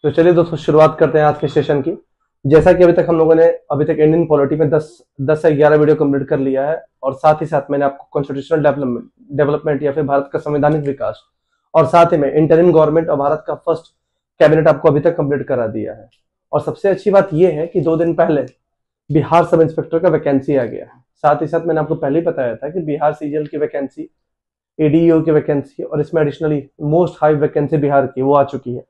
तो चलिए दोस्तों शुरुआत करते हैं आज के सेशन की। जैसा कि अभी तक इंडियन पॉलिटी में 10 से 11 वीडियो कंप्लीट कर लिया है और साथ ही साथ मैंने आपको कॉन्स्टिट्यूशनल डेवलपमेंट या फिर भारत का संवैधानिक विकास और साथ ही में इंटरिम गवर्नमेंट और भारत का फर्स्ट कैबिनेट आपको अभी तक कंप्लीट करा दिया है। और सबसे अच्छी बात यह है कि 2 दिन पहले बिहार सब इंस्पेक्टर का वैकेंसी आ गया है। साथ ही साथ मैंने आपको पहले ही बताया था कि बिहार सीजीएल की वैकेंसी, एडीईओ की वैकेंसी और इसमें additionally most high vacancy Bihar की वो आ चुकी है।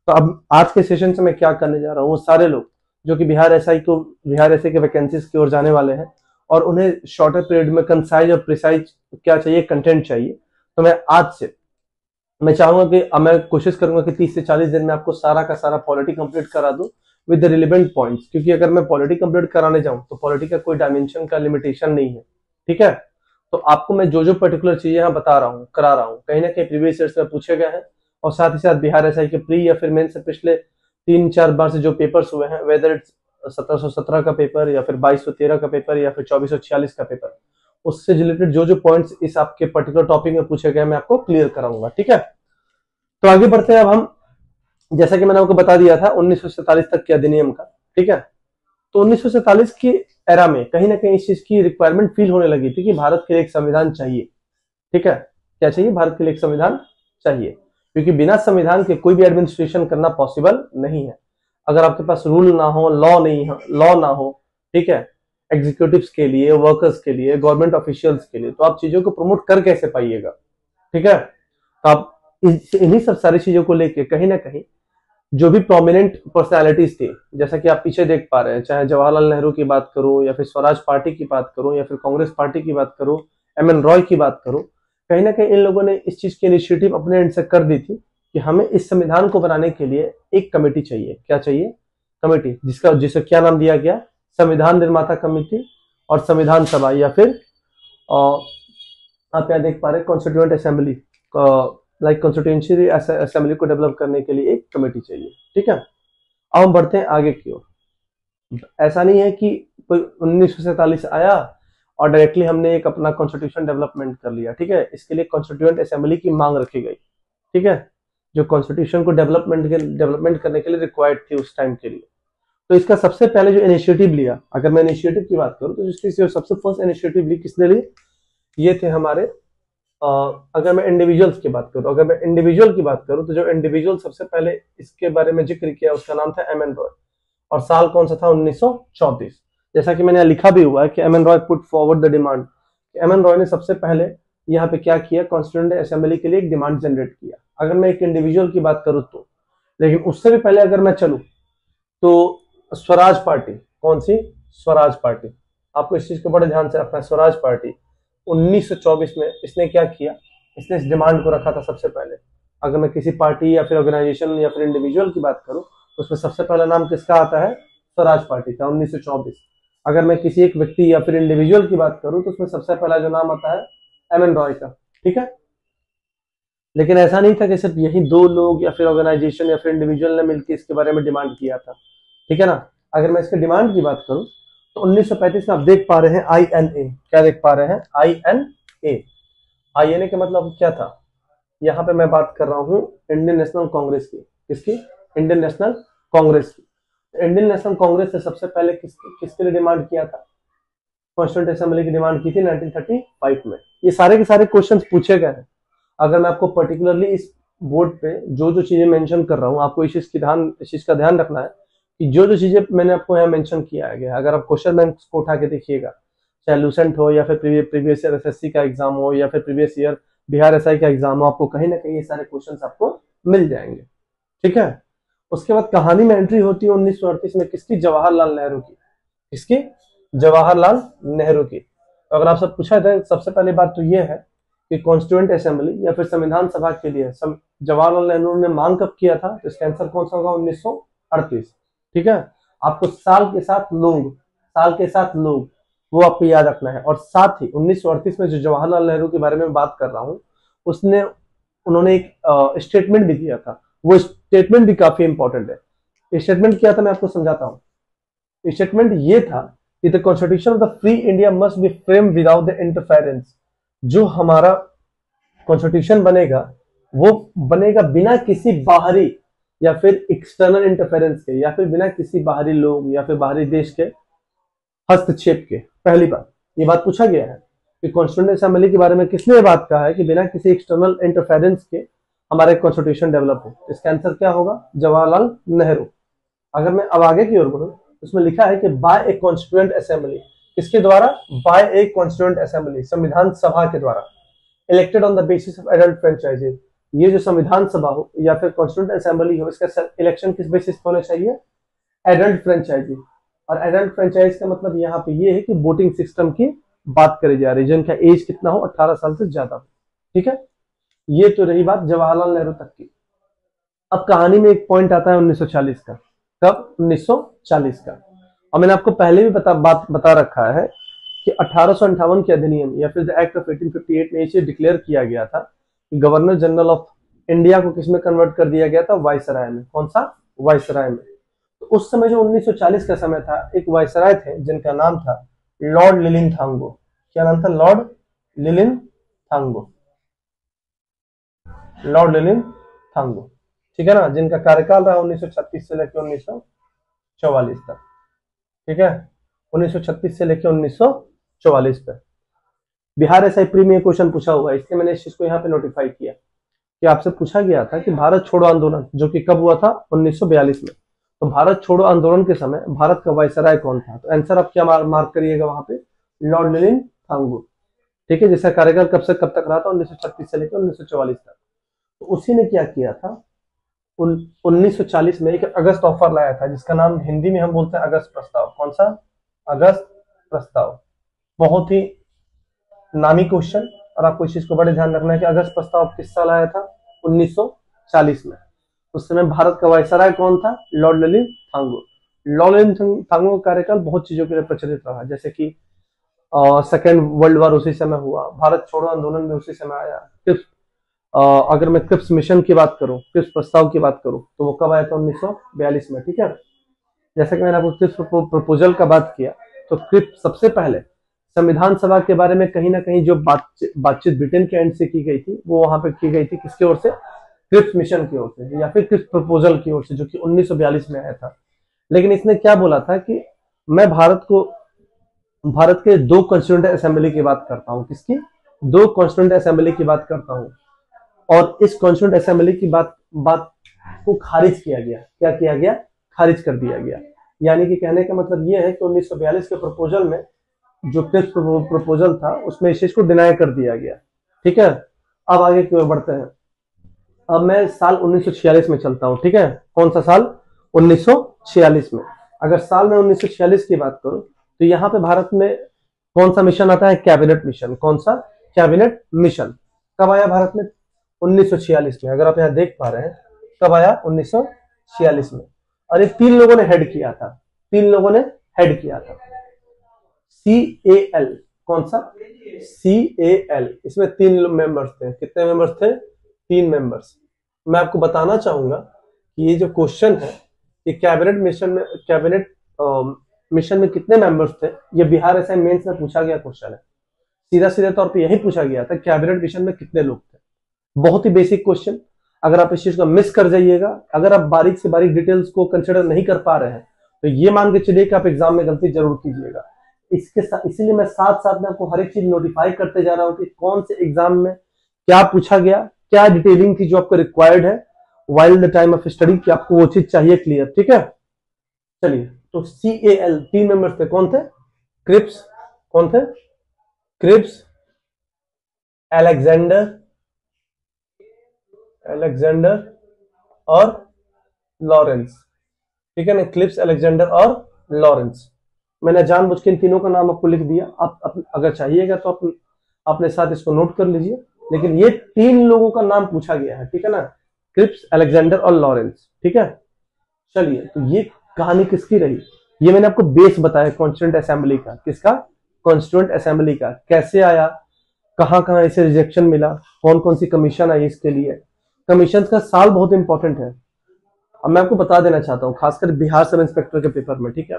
तो अब आज के सेशन से मैं क्या करने जा रहा हूँ, वो सारे लोग जो कि बिहार एसआई की वैकेंसीज की ओर जाने वाले हैं और उन्हें शॉर्टर पीरियड में कंसाइज और प्रिसाइज क्या चाहिए, कंटेंट चाहिए, तो मैं आज से मैं चाहूंगा कि मैं कोशिश करूंगा कि 30 से 40 दिन में आपको सारा का सारा पॉलिटी कंप्लीट करा दूं विद द रिलेवेंट पॉइंट्स। क्योंकि अगर मैं पॉलिटी कंप्लीट कराने जाऊं तो पॉलिटी का कोई डायमेंशन का लिमिटेशन नहीं है, ठीक है। तो आपको मैं जो पर्टिकुलर चीजें यहाँ बता रहा हूँ, करा रहा हूँ, कहीं ना कहीं प्रीवियस ईयर्स में पूछे गए हैं और साथ ही साथ बिहार एसआई के प्री या फिर मेन से पिछले 3-4 बार से जो पेपर्स हुए हैं, वेदर इट्स 1717 का पेपर या फिर 2213 का पेपर या फिर 2446 का पेपर, उससे रिलेटेड जो पॉइंट्स इस आपके पर्टिकुलर टॉपिक में पूछे गए मैं आपको क्लियर कराऊंगा, ठीक है। तो आगे बढ़ते हैं। अब हम, जैसा कि मैंने आपको बता दिया था 1947 तक के अधिनियम का, ठीक है। तो 1947 की एरा में कहीं ना कहीं इस चीज की रिक्वायरमेंट फील होने लगी थी कि भारत के लिए एक संविधान चाहिए, ठीक है। क्या चाहिए? भारत के लिए एक संविधान चाहिए, क्योंकि बिना संविधान के कोई भी एडमिनिस्ट्रेशन करना पॉसिबल नहीं है। अगर आपके पास रूल ना हो, लॉ ना हो, ठीक है, एग्जीक्यूटिव्स के लिए, वर्कर्स के लिए, गवर्नमेंट ऑफिशियल्स के लिए, तो आप चीजों को प्रमोट कर कैसे पाइएगा, ठीक है। तो आप इन्हीं सब सारी चीजों को लेके कहीं ना कहीं जो भी प्रोमिनेंट पर्सनालिटीज थी, जैसा कि आप पीछे देख पा रहे हैं, चाहे जवाहरलाल नेहरू की बात करूं या फिर स्वराज पार्टी की बात करूं या फिर कांग्रेस पार्टी की बात करूं, एमएन रॉय की बात करूं, कहीं ना कहीं इन लोगों ने इस चीज की इनिशिएटिव अपने एंड से कर दी थी कि हमें इस संविधान को बनाने के लिए एक कमेटी चाहिए। क्या चाहिए? कमेटी, जिसे क्या नाम दिया गया? संविधान निर्माता कमेटी और संविधान सभा या फिर आप यहाँ देख पा रहे हैं constituent assembly, like constituency assembly को डेवलप करने के लिए एक कमेटी चाहिए, ठीक है। अब हम बढ़ते हैं आगे की ओर। ऐसा नहीं है कि कोई 1947 आया और डायरेक्टली हमने एक अपना कॉन्स्टिट्यूशन डेवलपमेंट कर लिया, ठीक है। इसके लिए कॉन्स्टिट्यूएंट असेंबली की मांग रखी गई, ठीक है, जो कॉन्स्टिट्यूशन को डेवलपमेंट करने के लिए रिक्वायर्ड थी उस टाइम के लिए। तो इसका सबसे पहले जो इनिशिएटिव लिया, अगर मैं इनिशिएटिव की बात करूं तो जिसकी सबसे फर्स्ट इनिशिएटिव ली किसने ली? ये थे हमारे अगर मैं इंडिविजुअल की बात करूं तो जो इंडिविजुअल सबसे पहले इसके बारे में जिक्र किया उसका नाम था एमएन रॉय, और साल कौन सा था? 1934। जैसा कि मैंने यहाँ लिखा भी हुआ है कि M N Roy put forward the demand. M N Roy ने सबसे पहले यहाँ पे क्या किया? कॉन्स्टिट्यूएंट असेंबली के लिए एक डिमांड जनरेट किया। अगर मैं एक इंडिविजुअल की बात करूं तो, लेकिन उससे भी पहले अगर मैं चलूं तो स्वराज पार्टी, कौन सी? स्वराज पार्टी। आपको इस चीज को बड़े ध्यान से रखना है। स्वराज पार्टी 1924 में इसने क्या किया? इसने इस डिमांड को रखा था सबसे पहले। अगर मैं किसी पार्टी या फिर ऑर्गेनाइजेशन या फिर इंडिविजुअल की बात करूं तो उसमें सबसे पहला नाम किसका आता है? स्वराज पार्टी का, 1924। अगर मैं किसी एक व्यक्ति या फिर इंडिविजुअल की बात करूं तो उसमें सबसे पहला जो नाम आता है एमएन रॉय का, ठीक है। लेकिन ऐसा नहीं था कि सिर्फ यही 2 लोग या फिर ऑर्गेनाइजेशन या फिर इंडिविजुअल ने मिलकर इसके बारे में डिमांड किया था, ठीक है ना। अगर मैं इसके डिमांड की बात करूं तो 1935 में आप देख पा रहे हैं आईएनए। क्या देख पा रहे हैं? आईएनए। आईएनए का मतलब क्या था? यहाँ पे मैं बात कर रहा हूँ इंडियन नेशनल कांग्रेस की। किसकी? इंडियन नेशनल कांग्रेस की। इंडियन नेशनल कांग्रेस ने सबसे पहले किसके लिए डिमांड किया था? कॉन्स्टिट्यूएंट असेंबली की डिमांड की थी 1935 में। ये सारे के सारे क्वेश्चन पूछे गए हैं। अगर मैं आपको पर्टिकुलरली इस बोर्ड पे जो चीजें मेंशन कर रहा हूँ, आपको इस चीज का ध्यान रखना है कि जो चीजें मैंने आपको यहाँ मेंशन किया गया, अगर आप क्वेश्चन बैंक को उठा के देखिएगा, चाहे लूसेंट हो या फिर प्रीवियस ईयर एसएससी का एग्जाम हो या फिर प्रीवियस ईयर बिहार एसआई का एग्जाम हो, आपको कहीं ना कहीं ये सारे क्वेश्चंस आपको मिल जाएंगे, ठीक है। उसके बाद कहानी में एंट्री होती है 1938 में किसकी? जवाहरलाल नेहरू की। किसकी? जवाहरलाल नेहरू की। तो अगर आपसे पूछा जाए सबसे पहले बात तो ये है कि कॉन्स्टिट्यूएंट असेंबली या फिर संविधान सभा के लिए जवाहरलाल नेहरू ने मांग कब किया था? तो इसका आंसर कौन सा होगा? 1938, ठीक है। आपको साल के साथ लोग वो आपको याद रखना है। और साथ ही 1938 में जो जवाहरलाल नेहरू के बारे में बात कर रहा हूं, उन्होंने एक स्टेटमेंट भी दिया था। वो स्टेटमेंट भी काफी इंपॉर्टेंट है। स्टेटमेंट क्या था मैं आपको समझाता हूं। स्टेटमेंट ये था कि the constitution of the free India must be frame without the interference. जो हमारा कॉन्स्टिट्यूशन बनेगा वो बनेगा बिना किसी बाहरी या फिर एक्सटर्नल इंटरफेरेंस के, या फिर बिना किसी बाहरी लोग या फिर बाहरी देश के हस्तक्षेप के। पहली बात, ये बात पूछा गया है कि कॉन्स्टिट्यूएंट असेंबली के बारे में किसने बात कहा है कि बिना किसी एक्सटर्नल इंटरफेरेंस के हमारे कॉन्स्टिट्यूशन डेवलप हो। इसका आंसर क्या होगा? जवाहरलाल नेहरू। अगर मैं अब आगे की ओर बढ़ूं, उसमें लिखा है कि बाय ए कॉन्स्टिट्यूएंट असेंबली, किसके द्वारा? बाय ए कॉन्स्टिट्यूएंट असेंबली, संविधान सभा के द्वारा, elected on the basis of adult franchises. ये जो संविधान सभा हो या फिर कॉन्स्टिट्यूएंट असेंबली हो, इसका इलेक्शन किस बेसिस पे होना चाहिए? Adult franchises. और एडल्ट फ्रेंचाइज का मतलब यहाँ पे ये है कि वोटिंग सिस्टम की बात करी जा रही है, जिनका एज कितना हो? 18 साल से ज्यादा हो। ठीक है, ये तो रही बात जवाहरलाल नेहरू तक की। अब कहानी में एक पॉइंट आता है 1940 का। कब? 1940 का। और मैंने आपको पहले भी बता रखा है कि 1858 के अधिनियम या फिर द एक्ट ऑफ 1858 में इसे डिक्लेयर किया गया था कि गवर्नर जनरल ऑफ इंडिया को किसमें कन्वर्ट कर दिया गया था? वायसराय में। कौन सा? वायसराय में। तो उस समय जो 1940 का समय था, एक वायसराय थे जिनका नाम था लॉर्ड लिलिनथांगो। क्या नाम था? लॉर्ड लिलिनथांगो। लॉर्ड लिलिनथांगो, ठीक है ना, जिनका कार्यकाल रहा 1936 से लेकर 1944 तक। ठीक है, 1936 से लेकर 1944 तक। बिहार एसआई प्री में क्वेश्चन पूछा हुआ है, इसलिए मैंने इस चीज को यहाँ पे नोटिफाई किया कि आपसे पूछा गया था कि भारत छोड़ो आंदोलन जो कि कब हुआ था? 1942 में। तो भारत छोड़ो आंदोलन के समय भारत का वायसराय कौन था? तो आंसर आप क्या मार्क करिएगा वहां पे? लॉर्ड लिलिनथांगो। ठीक है, जिसका कार्यकाल कब से कब तक रहा था? 1936 से लेकर 1944 तक। तो उसी ने क्या किया था? 1940 में एक अगस्त ऑफर लाया था, जिसका नाम हिंदी में हम बोलते हैं अगस्त प्रस्ताव। कौन सा? अगस्त प्रस्ताव। बहुत ही नामी क्वेश्चन, और आपको इस चीज को बड़े ध्यान रखना है कि अगस्त प्रस्ताव किस साल आया था? 1940 में। उस समय भारत का वायसराय कौन था? लॉर्ड लिलिनथांगो। लॉर्ड लिलिनथांगो का कार्यकाल बहुत चीजों के लिए प्रचलित रहा, जैसे कि सेकेंड वर्ल्ड वॉर उसी समय हुआ, भारत छोड़ो आंदोलन भी उसी समय आया। क्रिप्स, अगर मैं क्रिप्स मिशन की बात करूं, क्रिप्स प्रस्ताव की बात करूं, तो वो कब आया था? 1942 में। ठीक है, जैसे कि मैंने आपको क्रिप्स प्रपोजल का बात किया, तो क्रिप्स सबसे पहले संविधान सभा के बारे में कहीं ना कहीं जो बातचीत ब्रिटेन के एंड से की गई थी, वो वहां पे की गई थी किसकी ओर से? क्रिप्स मिशन की ओर से, या फिर क्रिप्स प्रपोजल की ओर से, जो कि 1942 में आया था। लेकिन इसने क्या बोला था कि मैं भारत के दो कॉन्स्टिट्यूएंट असेंबली की बात करता हूं। किसकी? दो कॉन्स्टिट्यूएंट असेंबली की बात करता हूं, और इस कॉन्स्टिट्यूएंट असेंबली की बात को खारिज किया गया। क्या किया गया? खारिज कर दिया गया। यानी कि कहने का मतलब यह है कि 1942 के प्रपोजल में जो क्रिप्स प्रपोजल था, उसमें इस चीज को डिनाई कर दिया गया। ठीक है, अब आगे की ओर बढ़ते हैं। अब मैं साल 1946 में चलता हूं। ठीक है, कौन सा साल? 1946 में। अगर साल में 1946 की बात करूं, तो यहाँ पे भारत में कौन सा मिशन आता है? Cabinet mission. कौन सा? Cabinet mission. कब आया भारत में? 1946 में। अगर आप यहाँ देख पा रहे हैं, कब आया? 1946 में। और ये तीन लोगों ने हेड किया था। तीन लोगों ने हेड किया था। CAL। कौन सा? CAL। इसमें तीन मेंबर्स थे। कितने मेंबर्स थे? तीन मेंबर्स। मैं आपको बताना चाहूंगा कि ये जो क्वेश्चन है, ये कैबिनेट मिशन में कितने मेंबर्स थे, ये बिहार एसआई मेंस में पूछा गया क्वेश्चन है। सीधा सीधे तौर पे यही पूछा गया था, कैबिनेट मिशन में कितने लोग थे। बहुत ही बेसिक क्वेश्चन। अगर आप इस चीज को मिस कर जाइएगा, अगर आप बारीक से बारीक डिटेल्स को कंसिडर नहीं कर पा रहे हैं, तो ये मान के चलिए कि आप एग्जाम में गलती जरूर कीजिएगा। इसके साथ इसीलिए मैं साथ साथ में आपको हर एक चीज नोटिफाई करते जा रहा हूं कि कौन से एग्जाम में क्या पूछा गया, क्या डिटेलिंग थी जो आपको रिक्वायर्ड है while the time of study, कि आपको वो चीज चाहिए क्लियर। ठीक है, चलिए। तो CAL तीन मेंबर्स थे। कौन थे? क्रिप्स। कौन थे? क्रिप्स, अलेक्जेंडर और लॉरेंस। ठीक है ना, क्लिप्स, अलेक्जेंडर और लॉरेंस। मैंने जानबूझ के इन तीनों का नाम आपको लिख दिया। आप अगर चाहिएगा तो आप अपने साथ इसको नोट कर लीजिए, लेकिन ये तीन लोगों का नाम पूछा गया है। ठीक है ना, क्रिप्स, अलेक्जेंडर और लॉरेंस। ठीक है, चलिए। तो ये कहानी किसकी रही? ये मैंने आपको बेस बताया कॉन्स्टिट्यूएंट असेंबली का। किसका? कॉन्स्टिट्यूएंट असेंबली का। कैसे आया, कहां कहां इसे रिजेक्शन मिला, कौन कौन सी कमीशन आई इसके लिए। कमीशन का साल बहुत इंपॉर्टेंट है। अब मैं आपको बता देना चाहता हूं, खासकर बिहार सब इंस्पेक्टर के पेपर में। ठीक है,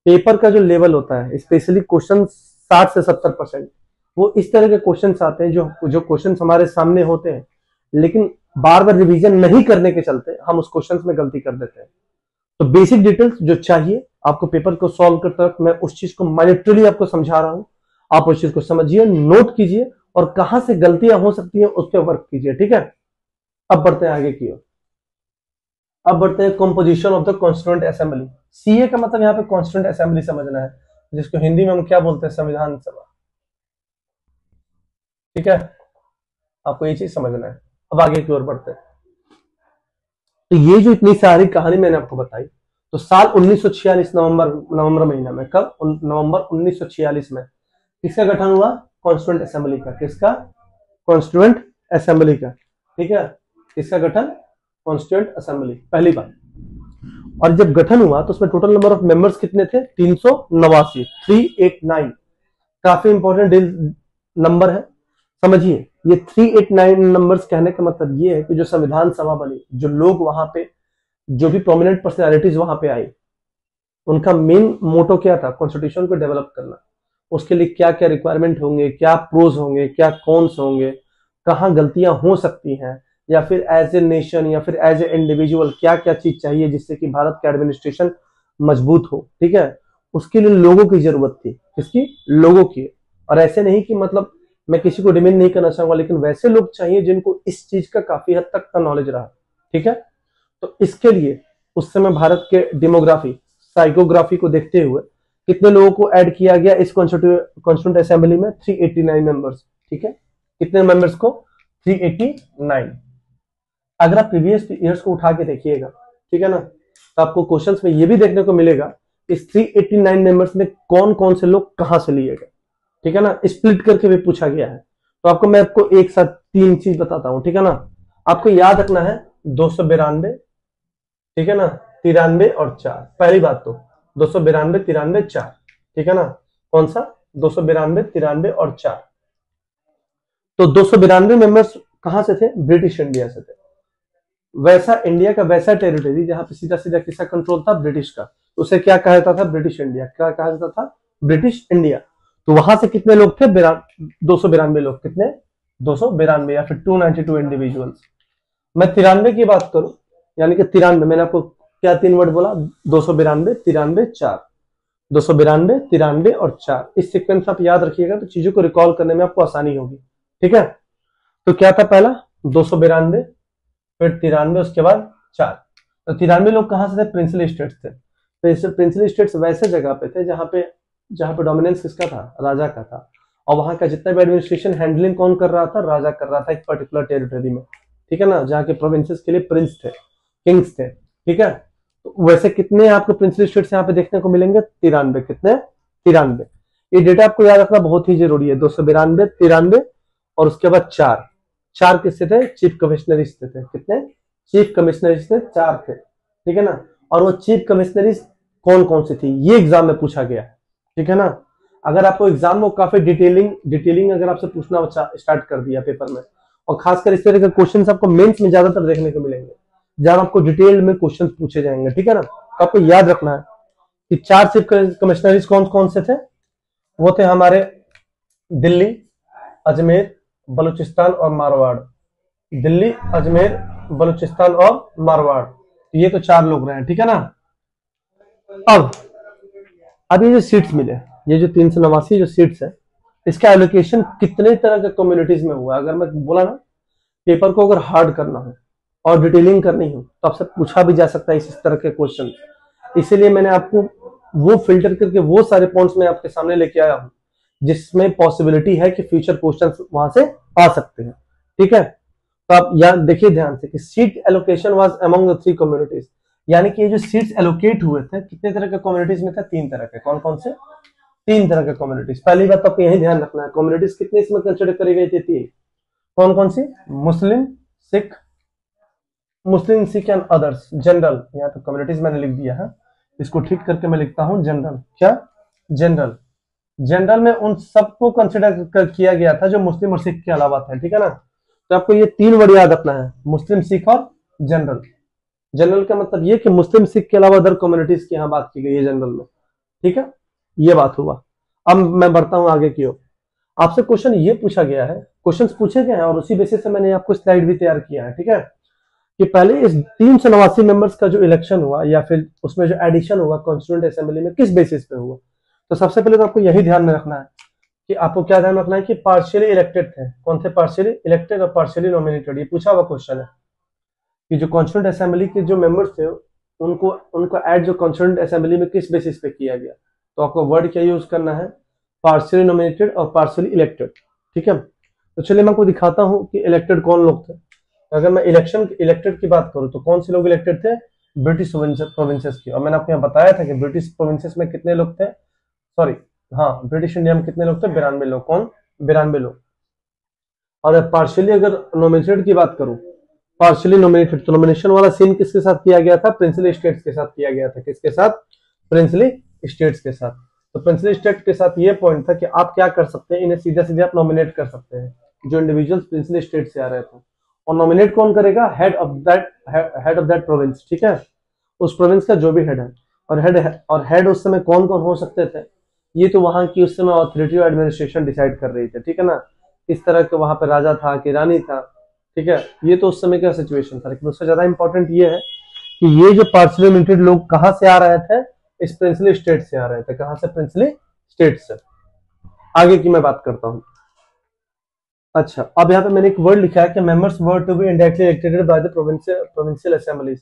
पेपर का जो लेवल होता है, स्पेशली क्वेश्चन 60 से 70%, वो इस तरह के क्वेश्चन आते हैं जो क्वेश्चन हमारे सामने होते हैं, लेकिन बार बार रिवीजन नहीं करने के चलते हम उस क्वेश्चन में गलती कर देते हैं। तो बेसिक डिटेल्स जो चाहिए आपको पेपर को सॉल्व करते वक्त, मैं उस चीज को माइन्यूटली आपको समझा रहा हूं, आप उस चीज को समझिए, नोट कीजिए और कहां से गलतियां हो सकती है उस पर वर्क कीजिए, ठीक है। अब बढ़ते हैं आगे की ओर। अब बढ़ते हैं composition of the constituent assembly. CA का मतलब यहाँ पे कॉन्स्टिट्यूएंट असेंबली समझना है, जिसको हिंदी में हम क्या बोलते हैं, संविधान सभा, ठीक है। आपको ये चीज समझना है। अब आगे की ओर बढ़ते हैं। तो ये जो इतनी सारी कहानी मैंने आपको बताई, तो साल 1946 नवंबर महीना में, कब, नवंबर 1946 में किसका गठन हुआ, कॉन्स्टिट्यूएंट असेंबली का। किसका, कॉन्स्टिट्यूएंट असेंबली का, ठीक है। किसका गठन, कॉन्स्टिट्यूएंट असेंबली, पहली बात। और जब गठन हुआ तो उसमें टोटल नंबर ऑफ मेंबर्स कितने थे, 389, 389। काफी इंपॉर्टेंट नंबर है, समझिए। ये 389 नंबर्स कहने का मतलब ये है कि जो संविधान सभा बनी, जो लोग वहां पे, जो भी प्रोमिनेंट पर्सनालिटीज वहां पे आई, उनका मेन मोटो क्या था, कॉन्स्टिट्यूशन को डेवलप करना। उसके लिए क्या क्या रिक्वायरमेंट होंगे, क्या प्रोज होंगे, क्या कॉन्स होंगे, कहाँ गलतियां हो सकती हैं, या फिर एज ए नेशन या फिर एज ए इंडिविजुअल क्या क्या चीज चाहिए जिससे कि भारत का एडमिनिस्ट्रेशन मजबूत हो, ठीक है। उसके लिए लोगों की जरूरत थी, किसकी, लोगों की। और ऐसे नहीं कि मतलब मैं किसी को डिमेंड नहीं करना चाहूंगा, लेकिन वैसे लोग चाहिए जिनको इस चीज का काफी हद तक का नॉलेज रहा, ठीक है। तो इसके लिए उस समय भारत के डेमोग्राफी, साइकोग्राफी को देखते हुए कितने लोगों को ऐड किया गया इस कॉन्स्टिट्यूएंट असेंबली में, 389 मेंबर्स, ठीक है। कितने मेंबर्स को, 389। अगर आप प्रीवियस ईयर्स को उठा के देखिएगा, ठीक है ना, तो आपको क्वेश्चंस में ये भी देखने को मिलेगा इस 389 मेंबर्स में कौन कौन से लोग कहां से लिए गए, ठीक है ना, स्प्लिट करके भी पूछा गया है। तो आपको मैं आपको एक साथ तीन चीज बताता हूं, ठीक है ना। आपको याद रखना है 292, ठीक है ना, 93 और 4। पहली बात तो 292, 93, 4, ठीक है ना। कौन सा, 292, 93 और 4। तो 292 मेंबर्स कहां से थे, ब्रिटिश इंडिया से थे। वैसा इंडिया का वैसा टेरिटरी जहां पे सीधा सीधा किसका कंट्रोल था, ब्रिटिश का, उसे क्या कहा जाता था, ब्रिटिश इंडिया। क्या कहा जाता था, ब्रिटिश इंडिया। तो वहां से कितने लोग थे, 292 लोग। कितने, 292 या फिर 292 इंडिविजुअल्स। मैं 93 की बात करूं, यानी कि 93, मैंने आपको क्या तीन वर्ड बोला, 292, 93, 4। 292, 93 और 4, इस सीक्वेंस आप याद रखिएगा तो चीजों को रिकॉल करने में आपको आसानी होगी, ठीक है। तो क्या था, पहला 292, फिर 93, उसके बाद 4। तो 93 लोग कहां से थे, प्रिंसली स्टेट्स थे। प्रिंसली स्टेट्स वैसे जगह पे थे जहां पे डोमिनेंस किसका था, राजा का था। और वहां का जितना भी एडमिनिस्ट्रेशन हैंडलिंग कौन कर रहा था, राजा कर रहा था एक पर्टिकुलर टेरिटरी में, ठीक है ना, जहाँ के प्रोविंसेस के लिए प्रिंस थे, किंग्स थे, ठीक है। तो वैसे कितने आपको प्रिंसली स्टेट्स यहाँ पे देखने को मिलेंगे, 93। कितने, 93। ये डेटा आपको याद रखना बहुत ही जरूरी है, 292, 93 और उसके बाद 4। 4 किससे थे, चीफ कमिश्नरीज थे। कितने, चीफ कमिश्नरीज थे, 4 थे, ठीक है ना। और वो चीफ कमिश्नरीज कौन कौन सी थी, ये एग्जाम में पूछा गया, ठीक है ना। अगर आपको एग्जाम में काफी डिटेलिंग अगर आपसे पूछना स्टार्ट कर दिया पेपर में, और खासकर इस तरह के क्वेश्चन आपको मेंस में ज्यादातर देखने को मिलेंगे, जहां आपको डिटेल में क्वेश्चन पूछे जाएंगे, ठीक है ना। तो आपको याद रखना है कि 4 चीफ कमिश्नरीज कौन कौन से थे। वो थे हमारे दिल्ली, अजमेर, बलूचिस्तान और मारवाड़। दिल्ली, अजमेर, बलूचिस्तान और मारवाड़, ये तो 4 लोग रहे हैं, ठीक है ना। अब ये जो सीट्स मिले, ये जो 389 जो सीट्स है, इसका एलोकेशन कितने तरह के कम्युनिटीज में हुआ। अगर मैं बोला ना, पेपर को अगर हार्ड करना हो और डिटेलिंग करनी हो तो आपसे पूछा भी जा सकता है इस तरह के क्वेश्चन। इसीलिए मैंने आपको वो फिल्टर करके वो सारे पॉइंट्स में आपके सामने लेके आया हूं जिसमें पॉसिबिलिटी है कि फ्यूचर क्वेश्चन वहां से आ सकते हैं, ठीक है। तो आप यहाँ देखिए ध्यान से कि seat allocation was among the 3 communities, यानी कि ये जो सीट्स एलोकेट हुए थे कितने तरह के कम्युनिटीज में थे, 3 तरह के। कौन कौन से, 3 तरह के कम्युनिटीज। पहली बात तो आपको यही ध्यान रखना है, कम्युनिटीज कितने इसमें कंसिडर करी गई थी, 3। कौन कौन सी, मुस्लिम, सिख एंड अदर्स। जनरल, यहाँ पे कम्युनिटीज मैंने लिख दिया है, इसको ठीक करके मैं लिखता हूं जनरल। क्या, जनरल। जनरल में उन सबको कंसिडर किया गया था जो मुस्लिम और सिख के अलावा थे, ठीक है ना। तो आपको ये 3 वर्ड याद रखना है, मुस्लिम, सिख और जनरल। जनरल का मतलब ये कि मुस्लिम सिख के अलावा अदर कम्युनिटीज की यहाँ बात की गई है जनरल में, ठीक है। ये बात हुआ। अब मैं बढ़ता हूं आगे की ओर। आपसे क्वेश्चन ये पूछा गया है, क्वेश्चंस पूछे गए हैं और उसी बेसिस से मैंने आपको स्लाइड भी तैयार किया है, ठीक है। कि पहले इस 389 मेंबर्स का जो इलेक्शन हुआ या फिर उसमें जो एडिशन हुआ कॉन्स्टिट्यूएंट असेंबली में किस बेसिस पे हुआ। तो सबसे पहले तो आपको यही ध्यान में रखना है कि आपको क्या ध्यान रखना है कि पार्शियली इलेक्टेड थे। कौन थे? पार्शियली इलेक्टेड और पार्शियली नॉमिनेटेड। ये पूछा हुआ क्वेश्चन है कि जो कॉन्स्टिट्यूएंट असेंबली के जो मेंबर्स थे उनको ऐड जो कॉन्स्टिट्यूएंट असेंबली में किस बेसिस पे किया गया। तो आपको वर्ड क्या यूज करना है? पार्शियली नॉमिनेटेड और पार्शियली इलेक्टेड, ठीक है। तो चलिए मैं आपको दिखाता हूं कि इलेक्टेड कौन लोग थे। अगर मैं इलेक्टेड की बात करूं तो कौन से लोग इलेक्टेड थे? ब्रिटिश प्रोविंसेस की। और मैंने आपको यहाँ बताया था कि ब्रिटिश प्रोविंसेस में कितने लोग थे, सॉरी हाँ, ब्रिटिश इंडिया में कितने लोग थे? 92 लोग। कौन? 92 लोग। और पार्शियली अगर नॉमिनेटेड की बात करूं, पार्शियली नॉमिनेटेड, तो नॉमिनेशन वाला सीन किसके साथ किया गया था? प्रिंसली स्टेट्स के साथ किया गया था। किसके साथ? प्रिंसली स्टेट्स के साथ। तो प्रिंसली स्टेट के साथ ये पॉइंट था कि आप क्या कर सकते हैं, इन्हें सीधा सीधे आप नॉमिनेट कर सकते हैं, जो इंडिविजुअल्स प्रिंसली स्टेट से आ रहे थे। और नॉमिनेट कौन करेगा? हेड ऑफ दैट प्रोविंस, ठीक है, उस प्रोविंस का जो भी हेड है। और हेड उस समय कौन कौन हो सकते थे? ये तो वहां की उस समय ऑथोरिटी और एडमिनिस्ट्रेशन डिसाइड कर रही थी, ठीक है ना। इस तरह के वहां पे राजा था कि रानी था, ठीक है। ये तो उस समय का सिचुएशन था। लेकिन उससे ज्यादा इंपॉर्टेंट ये है कि ये जो पार्शियली नॉमिनेटेड लोग कहां से आ रहे थे? इस प्रिंसली स्टेट से आ रहे थे। कहां से? प्रिंसली स्टेट से। आगे की मैं बात करता हूं। अच्छा, अब यहाँ पे मैंने एक वर्ड लिखा है कि members were to be indirectly elected by the provincial assemblies.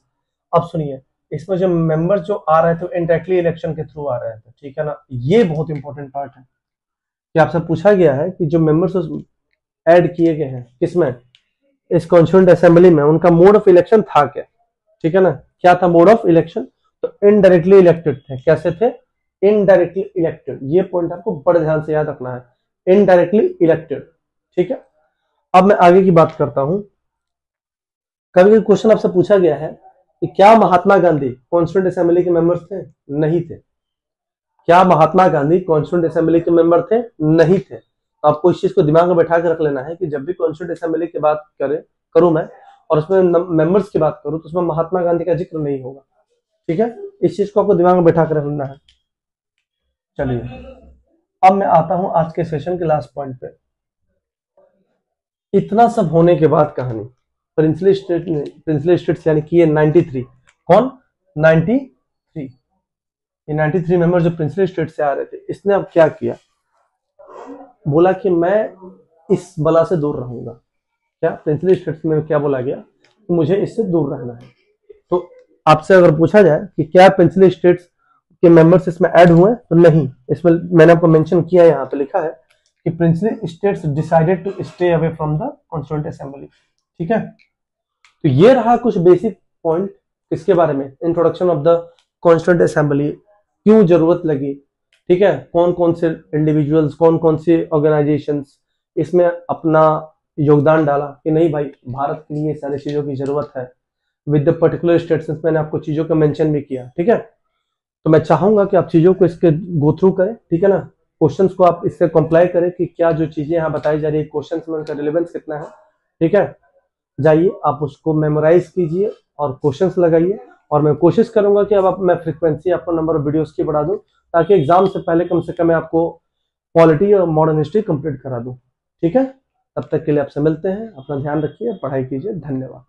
अब सुनिए, इसमें जो मेंबर्स जो आ रहे थे इनडायरेक्टली इलेक्शन के थ्रू आ रहे थे, ठीक है ना। ये बहुत इंपॉर्टेंट पार्ट है कि आपसे पूछा गया है कि जो मेंबर्स ऐड किए गए हैं किसमें? इस कॉन्स्टिट्यूएंट असेंबली में, उनका मोड ऑफ इलेक्शन था क्या, ठीक है ना। क्या था मोड ऑफ इलेक्शन? तो इनडायरेक्टली इलेक्टेड थे। कैसे थे? Indirectly elected. ये पॉइंट आपको बड़े ध्यान से याद रखना है, इनडायरेक्टली इलेक्टेड, ठीक है। अब मैं आगे की बात करता हूं। कभी क्वेश्चन आपसे पूछा गया है कि क्या महात्मा गांधी कॉन्स्टिट्यूएंट असेंबली के मेंबर्स थे? नहीं थे। क्या महात्मा गांधी कॉन्स्टिट्यूएंट असेंबली के मेंबर थे? नहीं थे। तो आपको इस चीज को दिमाग में बैठा कर रख लेना है कि जब भी कॉन्स्टिट्यूएंट असेंबली की बात करूं मैं और उसमें मेंबर्स की बात करूं तो उसमें महात्मा गांधी का जिक्र नहीं होगा, ठीक है। इस चीज को आपको दिमाग में बैठा कर रखना है। चलिए, अब मैं आता हूं आज के सेशन के लास्ट पॉइंट पे। इतना सब होने के बाद कहानी प्रिंसली स्टेट्स यानी कि ये 93, कौन? 93, ये 93 मेंबर जो प्रिंसली स्टेट से आ रहे थे, इसने अब क्या किया? बोला कि मैं इस बला से दूर रहूंगा। क्या? प्रिंसली स्टेट्स में क्या बोला गया कि मुझे इससे दूर रहना है। तो आपसे अगर पूछा जाए कि क्या प्रिंसली स्टेट्स के मेंबर्स इसमें ऐड हुए, तो नहीं। इसमें मैंने आपको मेंशन किया है, यहाँ पे लिखा है कि princely states decided to stay away from the constituent assembly, ठीक है। तो ये रहा कुछ बेसिक पॉइंट इसके बारे में, introduction of the constituent assembly, क्यों जरूरत लगी, ठीक है। कौन कौन से इंडिविजुअल्स, कौन कौन से ऑर्गेनाइजेशंस इसमें अपना योगदान डाला कि नहीं भाई भारत के लिए सारी चीजों की जरूरत है। विद द पर्टिकुलर स्टेटमेंट मैंने आपको चीजों का मेंशन भी किया, ठीक है। तो मैं चाहूंगा कि आप चीजों को इसके गो थ्रू करें, ठीक है ना। क्वेश्चंस को आप इससे कंप्लाई करें कि क्या जो चीजें यहाँ बताई जा रही है क्वेश्चंस में उनका रिलेवेंस कितना है, ठीक है। जाइए आप उसको मेमोराइज कीजिए और क्वेश्चंस लगाइए। और मैं कोशिश करूंगा कि अब मैं फ्रीक्वेंसी आपको नंबर ऑफ वीडियोस की बढ़ा दूं ताकि एग्जाम से पहले कम से कम मैं आपको पॉलिटी और मॉडर्न हिस्ट्री कंप्लीट करा दूं, ठीक है। तब तक के लिए आपसे मिलते हैं, अपना ध्यान रखिए, पढ़ाई कीजिए, धन्यवाद।